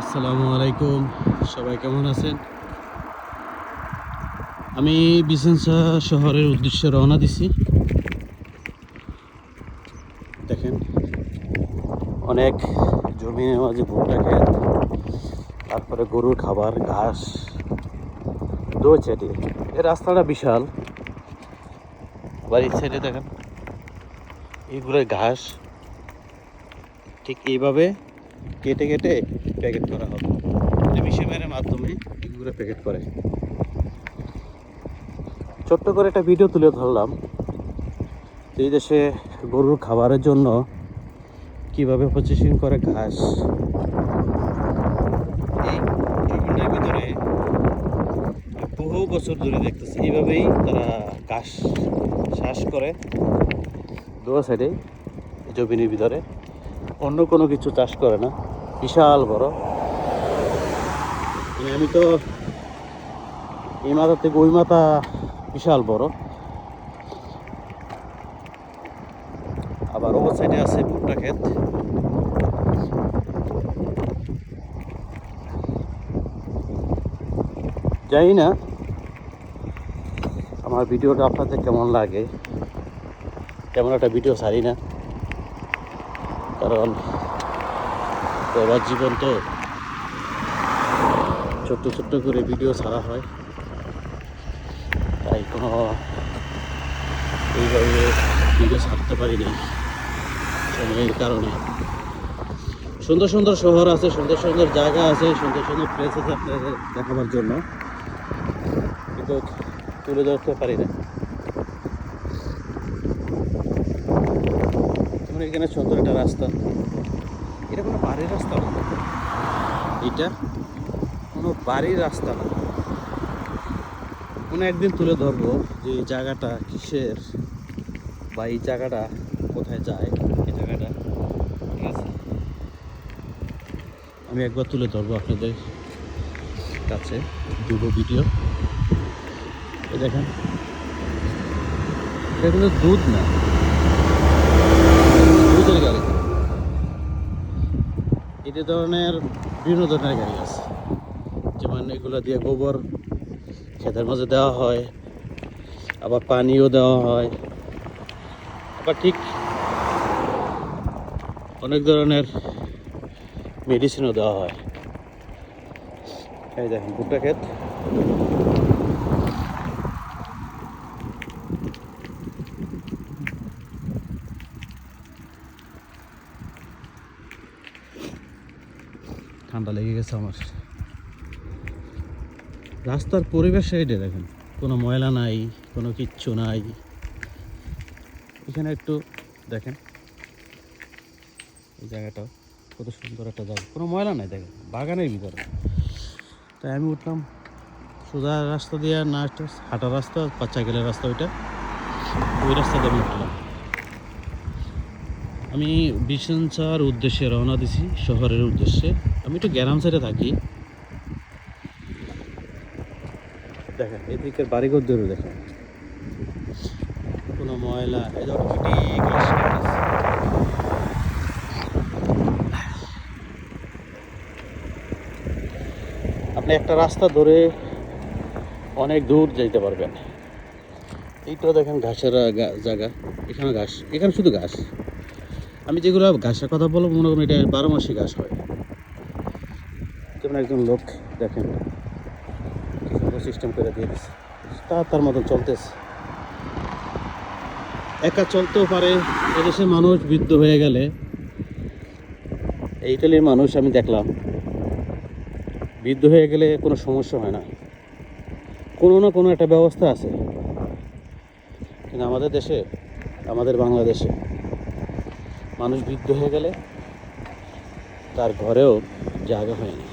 আসসালামু আলাইকুম, সবাই কেমন আছেন? আমি বিসেন্সা শহরের উদ্দেশ্যে রওনা দিছি। দেখেন, অনেক জমির মাঝে ভুট্টা ক্ষেত, তারপরে গরুর খাবার ঘাস রয়েছে। এই রাস্তাটা বিশাল। আবার এই সাইডে দেখেন, এইগুলো ঘাস ঠিক এইভাবে কেটে কেটে প্যাকেট করা হবে। মেশিনের মাধ্যমে এগুলো প্যাকেট করে। ছোট্ট করে একটা ভিডিও তুলে ধরলাম এই দেশে গরুর খাবারের জন্য কিভাবে প্রসেসিং করে ঘাস। এই জমিটার ভিতরে বহু বছর ধরে দেখতেছি এইভাবেই তারা ঘাস চাষ করে। দু সাইডে জমির ভিতরে অন্য কোনো কিছু চাষ করে না। বিশাল বড়। আমি তো এই মাথা থেকে ওই মাথা বিশাল বড়। আবার ওর সাইডে আছে ভুট্টা ক্ষেত। জানি না আমার ভিডিওটা আপনাদের কেমন লাগে। তেমন একটা ভিডিও ছাড়ি না, কারণ প্রবাস জীবন তো ছোট্ট ছোট্ট করে ভিডিও ছাড়া হয়, তাই কোনো এইভাবে ভিডিও ছাড়তে পারি না সময়ের কারণে। সুন্দর সুন্দর শহর আছে, সুন্দর সুন্দর জায়গা আছে, সুন্দর সুন্দর প্লেস আছে আপনাদের দেখাবার জন্য, কিন্তু তুলে ধরতে পারি না। যেমন এখানে সুন্দর একটা রাস্তা, এটা কোনো বাড়ির রাস্তা না, এটা কোনো বাড়ির রাস্তা না। কোনো একদিন তুলে ধরবো যে এই জায়গাটা কিসের বা এই জায়গাটা কোথায় যায়। এই জায়গাটা ঠিক আছে, আমি একবার তুলে ধরবো আপনাদের কাছে দুটো ভিডিও। এই দেখেন, এটা কিন্তু দুধ না, দুধের গাড়ি। এই ধরনের বিভিন্ন ধরনের গাড়ি আছে, যেমন এগুলো দিয়ে গোবর ক্ষেতের মাঝে দেওয়া হয়, আবার পানিও দেওয়া হয়, আবার ঠিক অনেক ধরনের মেডিসিনও দেওয়া হয়। এই দেখেন ভুট্টা ক্ষেত। ঠান্ডা লেগে গেছে আমার। রাস্তার পরিবেশ এইটা দেখেন, কোনো ময়লা নাই, কোনো কিচ্ছু নাই। এখানে একটু দেখেন, এই জায়গাটাও কত সুন্দর একটা জায়গা, কোনো ময়লা নাই দেখেন, বাগানের ভিতরে। তাই আমি উঠলাম সোজা রাস্তা দিয়ে, না একটা হাঁটার রাস্তা, বাচ্চা গেলের রাস্তা, ওই রাস্তা দিয়ে আমি উঠলাম। আমি বিসেন্সার উদ্দেশ্যে রওনা দিছি, শহরের উদ্দেশ্যে। আমি একটু গ্রাম সাইডে থাকি। দেখেন এদিকের বাড়িঘর ধরে দেখেন, কোনো ময়লা, আপনি একটা রাস্তা ধরে অনেক দূর যেতে পারবেন। এইটা দেখেন ঘাসের জায়গা, এখানে ঘাস, এখানে শুধু ঘাস। আমি যেগুলো ঘাসের কথা বলবো মনে করেন এটা 12 মাসই ঘাস হয়। যেমন একজন লোক দেখেন সিস্টেম করে দিয়ে দিচ্ছে, তার মতন চলতেছে, একা চলতেও পারে। এদেশের মানুষ বৃদ্ধ হয়ে গেলে, এই ইটালির মানুষ আমি দেখলাম বৃদ্ধ হয়ে গেলে কোনো সমস্যা হয় না, কোনো না কোনো একটা ব্যবস্থা আছে। কিন্তু আমাদের দেশে, আমাদের বাংলাদেশে মানুষ বৃদ্ধ হয়ে গেলে তার ঘরেও জায়গা হয় না।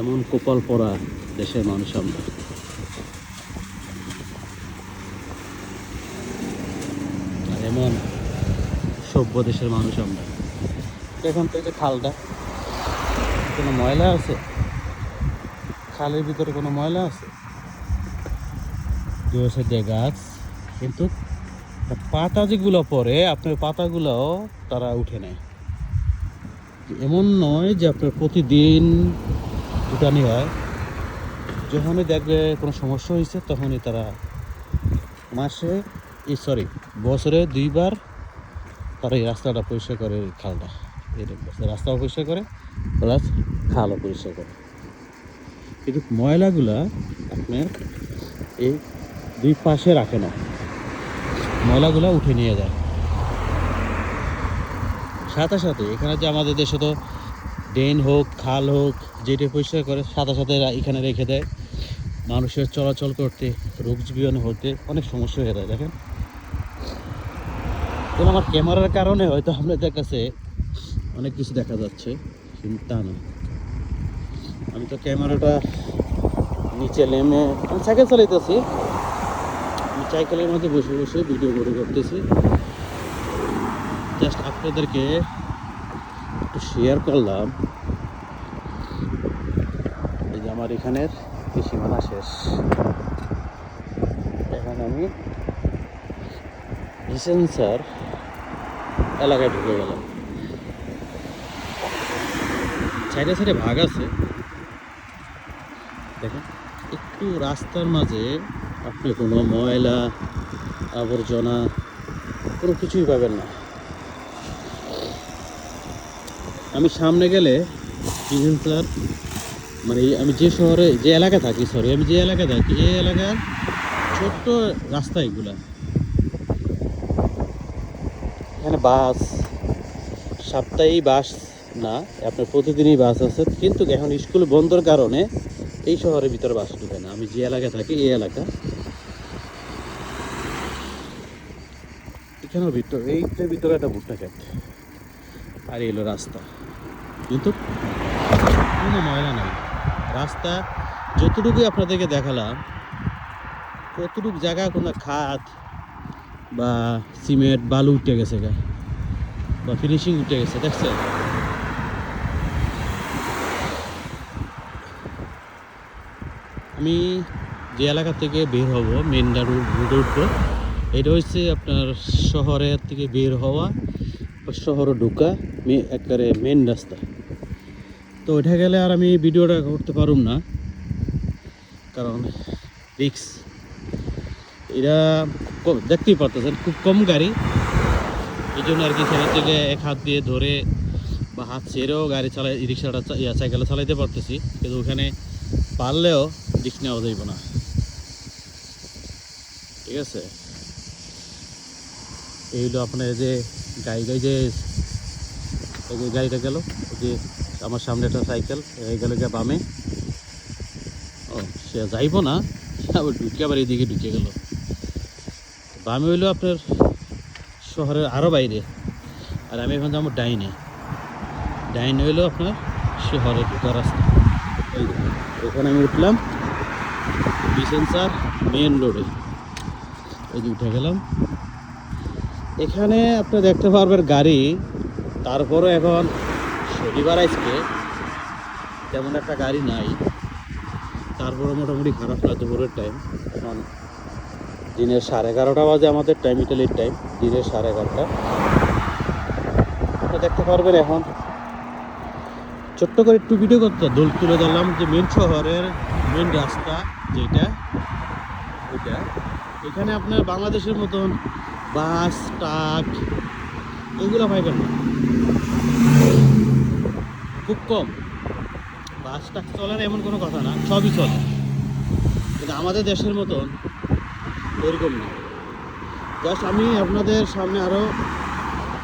এমন কপাল পড়া দেশের মানুষ আমরা। আর এমন সভ্য দেশের মানুষ আমরা। এখন তো এই যে খালটা, কোনো ময়লা আছে? খালের ভিতরে কোনো ময়লা আছে? দু সাইডে গাছ, কিন্তু পাতা যেগুলো পরে আপনার পাতাগুলোও তারা উঠে নেয়। এমন নয় যে আপনার প্রতিদিন উঠানি হয়, যখনই দেখবে কোনো সমস্যা হয়েছে তখনই তারা বছরে 2বার তারা এই রাস্তাটা পরিষ্কার করে, এই খালটা, এই রাস্তাও পরিষ্কার করে প্লাস খালও পরিষ্কার করে। কিন্তু ময়লাগুলা আপনার এই 2 পাশে রাখে না, ময়লাগুলা উঠে নিয়ে যায়। সাথে সাথে এখানে যে আমাদের দেশে তো ড্রেন হোক খাল হোক যেটা পরিষ্কার করে সাথে সাথে এখানে রেখে দেয়, মানুষের চলাচল করতে রোগ জীবাণু হতে অনেক সমস্যা হয়ে যায়। দেখেন, এখন আমার ক্যামেরার কারণে হয়তো আপনাদের কাছে অনেক কিছু দেখা যাচ্ছে, কিন্তু তা না। আমি তো ক্যামেরাটা নিচে নেমে আমি সাইকেল চালাইতেছি, আমি সাইকেলের মধ্যে বসে বসে ভিডিও করতেছি। জাস্ট আপনাদেরকে একটু শেয়ার করলাম। এই যে আমার এখানের সীমানা শেষ, এখন আমি ডিসেন্সার এলাকায় ঢুকে গেলাম। সাইডে সাইডে ভাগ আছে, দেখেন একটু রাস্তার মাঝে আপনি কোনো ময়লা আবর্জনা কোনো কিছুই পাবেন না। আমি সামনে গেলে ডিসেন্সার মানে আমি যে শহরে যে এলাকা থাকি আমি যে এলাকায় থাকি এই এলাকার ছোট্ট রাস্তা এগুলা। এখানে বাস সাপ্তাহিক বাস না, আপনার প্রতিদিনই বাস আছে, কিন্তু এখন স্কুল বন্ধর কারণে এই শহরের ভিতরে বাস ঢুকে না। আমি যে এলাকায় থাকি এই এলাকা, এখানের ভিতরে এইটার ভিতরে একটা ভুট্টা ক্ষেত আর এলো রাস্তা, কিন্তু কোনো ময়লা নাই। রাস্তা যতটুকু আপনাদেরকে দেখালাম কতটুকু জায়গা কোনো খাদ বা সিমেন্ট বালু উঠে গেছে বা ফিনিশিং উঠে গেছে, দেখছেন? আমি যে এলাকা থেকে বের হব মেন রোডে উঠবো, এটা হচ্ছে আপনার শহরের থেকে বের হওয়া বা শহরে ঢোকা একেবারে মেন রাস্তা। তো ওইটা গেলে আর আমি ভিডিওটা করতে পারুম না, কারণ রিক্স। এরা দেখতেই পারতেছেন খুব কম গাড়ি, এই জন্য আর কি সেখান থেকে এক হাত দিয়ে ধরে বা হাত ছেড়েও গাড়ি চালাই রিক্সাটা সাইকেলটা চালাইতে পারতেছি, কিন্তু ওখানে পারলেও রিক্স নেওয়া যাইব না। ঠিক আছে, এই হলো আপনার যে গাড়ি যে গাড়িটা গেল, যে আমার সামনে একটা সাইকেল গেল গিয়ে বামে, ও সে যাইব না, আবার ঢুকে আবার এইদিকে ঢুকে গেল। বামে হইলো আপনার শহরের আরও বাইরে, আর আমি এখন যাবো ডাইনে হইলো আপনার শহরের ঢোকার রাস্তা। ওখানে আমি উঠলাম ডিসেন্সার মেন রোডে, এই যে উঠে গেলাম। এখানে আপনি দেখতে পারবেন গাড়ি, তারপরও এখন শনিবার আজকে তেমন একটা গাড়ি নাই, তারপরে মোটামুটি খারাপ না দুপুরের টাইম। এখন দিনের 11:30 বাজে আমাদের টাইম, ইটালির টাইম দিনের 11:30। আপনি দেখতে পারবেন এখন ছোট্ট করে একটু ভিডিও করতে তুলে ধরলাম যে মেন শহরের মেন রাস্তা যেটা ওইটা। এখানে আপনার বাংলাদেশের মতন বাস ট্রাক এগুলো পাইবেন না, খুব কম। বাস ট্রাক চলে না এমন কোনো কথা না, সবই চলে, কিন্তু আমাদের দেশের মতন এরকম না। জাস্ট আমি আপনাদের সামনে আরও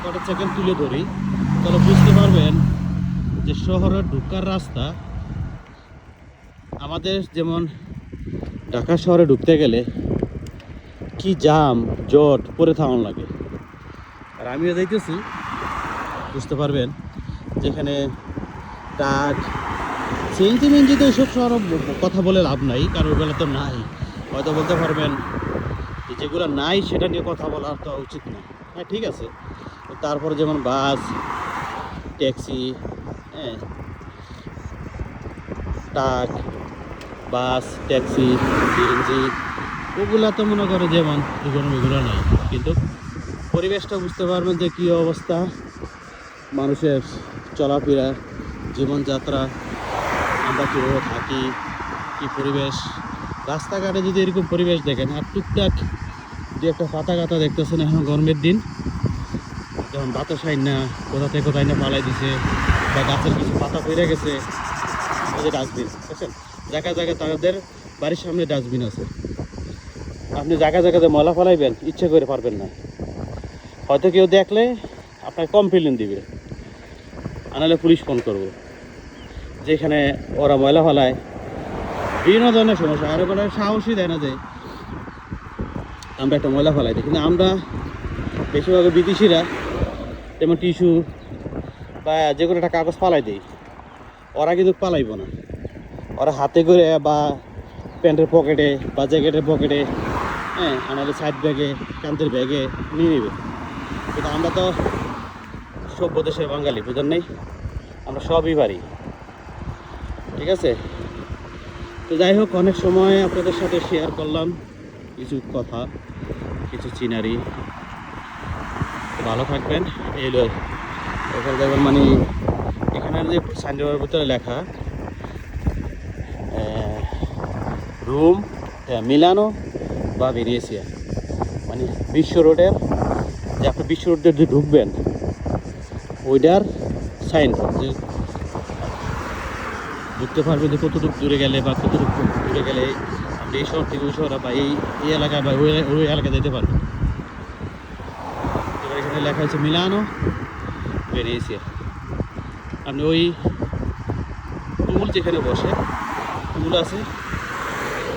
কটা সেকেন্ড তুলে ধরি, তাহলে বুঝতে পারবেন যে শহরের ঢুকার রাস্তা আমাদের যেমন ঢাকা শহরে ঢুকতে গেলে কি জাম জট পরে থাকুন লাগে, আর আমিও যাইতেছি, বুঝতে পারবেন যেখানে ট্রাক সিএনজি তো এইসব শহর কথা বলে লাভ নাই, কারণ ওইগুলো তো নাই। হয়তো বলতে পারবেন যেগুলো নাই সেটা নিয়ে কথা বলা তো উচিত না, হ্যাঁ ঠিক আছে। তারপরে যেমন বাস ট্যাক্সি, হ্যাঁ ট্রাক বাস ট্যাক্সি সিএনজি ওগুলা তো মনে করে যেমন এগুলো নাই, কিন্তু পরিবেশটা বুঝতে পারবেন যে কী অবস্থা, মানুষের চলাফেরা, জীবনযাত্রা, আমরা কীভাবে থাকি, কী পরিবেশ। রাস্তাঘাটে যদি এরকম পরিবেশ দেখেন, আর টুকটাক যে একটা পাতা কাতা দেখতেছেন, এখন গরমের দিন যখন বাতাস আইন না কোথা থেকে কোথায় না পালাই দিছে, বা গাছের কিছু পাতা পড়ে গেছে, ওই যে ডাস্টবিন, বুঝছেন, জায়গায় জায়গায় তাদের বাড়ির সামনে ডাস্টবিন আছে। আপনি জায়গায় জায়গাতে ময়লা ফেলাইবেন, ইচ্ছে করে পারবেন না। হয়তো কেউ দেখলে আপনাকে কমপ্লেন দিবে, আনালে পুলিশ ফোন করবো, যেখানে ওরা ময়লা ফেলায়। বিভিন্ন ধরনের সমস্যা, আর ওরা সাহসই দেয় না যে আমরা একটা ময়লা ফেলাই দিই। কিন্তু আমরা বেশিরভাগ বিদেশিরা যেমন টিস্যু বা যে কোনো একটা কাগজ পালাই দিই, ওরা কিন্তু পালাইব না। ওরা হাতে করে বা প্যান্টের পকেটে বা জ্যাকেটের পকেটে, হ্যাঁ, আনালে সাইড ব্যাগে, কান্তের ব্যাগে নিয়ে নেবে। কিন্তু আমরা তো সভ্য দেশের বাঙালি, বুঝেন নেই, আমরা সবই পারি। ঠিক আছে, তো যাই হোক, অনেক সময় আপনাদের সাথে শেয়ার করলাম কিছু কথা, কিছু চিনারি। ভালো থাকবেন। এই এখানে দেখবেন মানে এখানে যে সাইনবোর্ডের ভিতরে লেখা রুম মিলানো বা ভেনিসিয়া, মানে বিশ্ব রোডের, যে আপনি বিশ্ব রোড দিয়ে ঢুকবেন ওইটার সাইনবোর্ড, যে ঢুকতে পারবে যে কতটুকু দূরে গেলে বা কতটুকু দূরে গেলে আপনি এই শহর থেকে ওই শহর বা এই এলাকায় বা ওই এলাকায় যেতে পারবেন। এবার এখানে লেখা হচ্ছে মিলানো ভেনিসিয়া। আপনি ওই টুল যেখানে বসে, টুল আছে,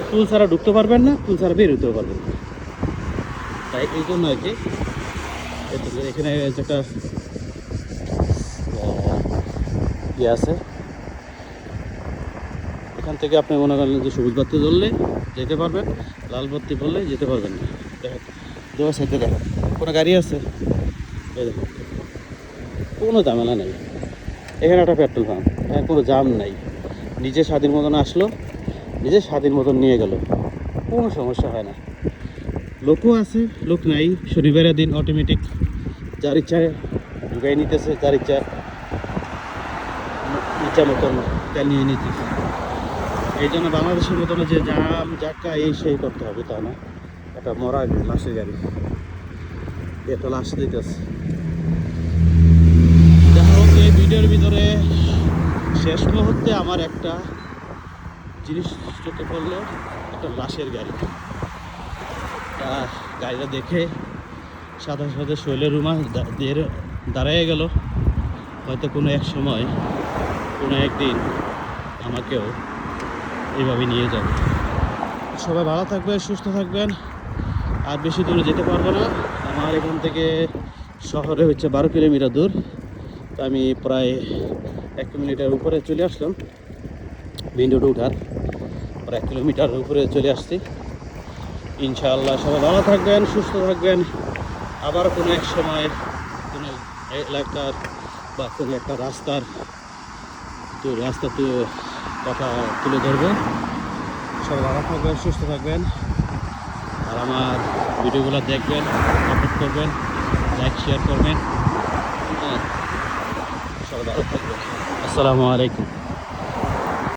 টুল ছাড়া ঢুকতে পারবেন না, টুল ছাড়া বের হতেও পারবেন না। তাই এই জন্য আর কি এখানে একটা ইয়ে আছে, এখান থেকে আপনি মনে করেন যে সবুজ বাতি জ্বললে যেতে পারবেন, লাল বাতি বললে যেতে পারবেন না। দেখেন দুটো সাইডে দেখেন কোনো গাড়ি আছে, এই দেখুন কোনো ঝামেলা নেই। এখানে একটা পেট্রোল পাম্প, এখানে কোনো জাম নাই, নিজে স্বাধীন মতন আসলো, নিজে স্বাধীন মতন নিয়ে গেল, কোনো সমস্যা হয় না। লোকও আছে, লোক নাই, শনিবারের দিন অটোমেটিক যার ইচ্ছায় ঢুকাই নিতেছে, যার ইচ্ছা মতন তেল নিয়ে নিতেছে। এই জন্য বাংলাদেশের মতন যে জাম জাক্কা এই সেই করতে হবে তা না। একটা মরা লাশের গাড়ি, একটা লাশ দিতেছে। যাই হোক, এই ভিডিওর ভিতরে শেষ মুহূর্তে আমার একটা জিনিস চোখে পড়লো, একটা লাশের গাড়ি। গাড়িটা দেখে সাথে সাথে শৈলের রুমা দিয়ে দাঁড়িয়ে গেল, হয়তো কোনো এক সময় কোনো একদিন আমাকেও এইভাবে নিয়ে যাবে। সবাই ভালো থাকবেন, সুস্থ থাকবেন। আর বেশি দূরে যেতে পারবো না, আমার এখান থেকে শহরে হচ্ছে 12 কিলোমিটার দূর। তো আমি প্রায় 1 কিলোমিটার উপরে চলে আসলাম, মেইন রোডে উঠার প্রায় 1 কিলোমিটার উপরে চলে আসছি। ইনশাআল্লাহ সবাই ভালো থাকবেন, সুস্থ থাকবেন। আবার কোনো এক সময় কোনো এলাকার বা কোনো একটা রাস্তার রাস্তা কথা তুলে ধরবো। সবাই ভালো থাকবেন, সুস্থ থাকবেন, আর আমার ভিডিওগুলো দেখবেন, সাপোর্ট করবেন, লাইক শেয়ার করবেন। হ্যাঁ, সবাই ভালো থাকবেন। আসসালামু আলাইকুম।